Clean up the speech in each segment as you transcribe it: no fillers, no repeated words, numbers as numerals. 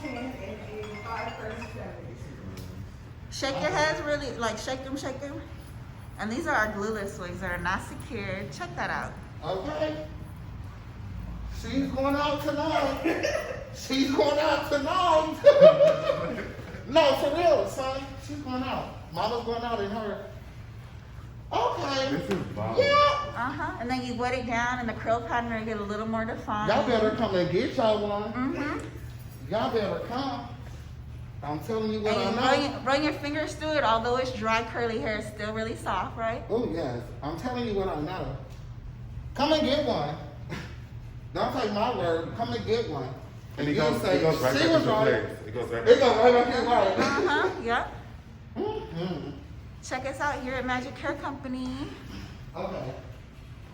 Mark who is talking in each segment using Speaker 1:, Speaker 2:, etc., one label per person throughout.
Speaker 1: 10 and a 5 for 70.
Speaker 2: Shake your heads really, like shake them, shake them. And these are our glueless wigs that are not secured. Check that out.
Speaker 3: Okay. She's going out tonight. She's going out tonight. No, for real, son. She's going out. Mama's going out in her. Okay.
Speaker 4: This is bomb.
Speaker 3: Yeah.
Speaker 2: And then you wet it down and the curl pattern will get a little more defined.
Speaker 3: Y'all better come and get y'all one.
Speaker 2: Mm-hmm.
Speaker 3: Y'all better come. I'm telling you what I
Speaker 2: And
Speaker 3: know.
Speaker 2: you run your fingers through it, although it's dry curly hair, it's still really soft, right?
Speaker 3: Oh, yes. I'm telling you what I know. Come and get one. Don't take my word. Come and get one.
Speaker 4: And it
Speaker 3: you
Speaker 4: goes,
Speaker 3: say,
Speaker 4: it goes right
Speaker 3: she
Speaker 4: back
Speaker 3: was
Speaker 4: into
Speaker 3: right.
Speaker 4: place. It goes right
Speaker 3: It
Speaker 4: back.
Speaker 3: goes right back in right.
Speaker 2: Yep.
Speaker 3: Mm-hmm.
Speaker 2: Check us out here at Magic Hair Company.
Speaker 3: Okay.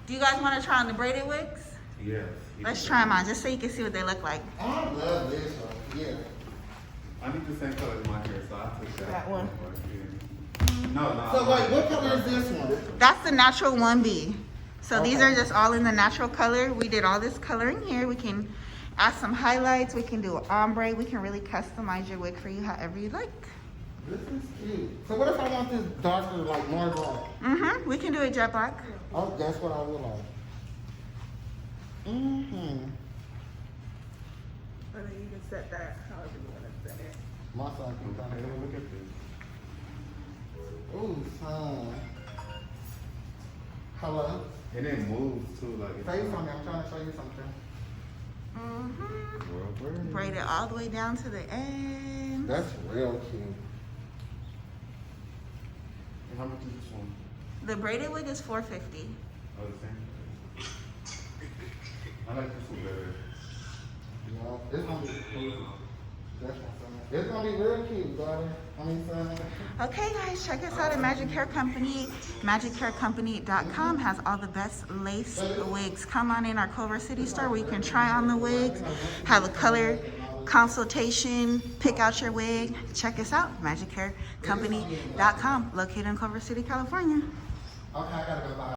Speaker 2: Do you guys want to try on the braided wigs?
Speaker 4: Yes.
Speaker 2: Let's try them on, just so you can see what they look like.
Speaker 3: I love this one. Yeah.
Speaker 4: I need the same color as my hair, so I took that.
Speaker 2: That one.
Speaker 4: No, no.
Speaker 3: So wait, what color is this one?
Speaker 2: That's the natural 1B. So these
Speaker 3: Okay.
Speaker 2: are just all in the natural color. We did all this coloring here. We can add some highlights. We can do an ombre. We can really customize your wig for you however you like.
Speaker 3: This is cute. So what if I want this darker, like more black?
Speaker 2: We can do it jet black.
Speaker 3: Oh, that's what I would like.
Speaker 1: And then you can set that however you want to set it.
Speaker 3: My son can
Speaker 4: Okay,
Speaker 3: come
Speaker 4: look at this.
Speaker 3: Ooh, son. Hello?
Speaker 4: And it moves too, like it's
Speaker 3: Say something. I'm trying to show you something.
Speaker 4: World burn.
Speaker 2: Braid it all the way down to the end.
Speaker 3: That's real cute.
Speaker 4: And how much is this one?
Speaker 2: The braided wig is $450.
Speaker 4: Oh, the same? I like this one better.
Speaker 3: Yeah, it's gonna be cool. That's my son. It's gonna be real cute, daughter. I mean, son.
Speaker 2: Okay, guys, check us out at Magic Hair Company. MagicHairCompany.com has all the best lace wigs. Come on in our Culver City store where you can try on the wigs, have a color consultation, pick out your wig. Check us out, MagicHairCompany.com, located in Culver City, California.
Speaker 3: Okay, I gotta go buy.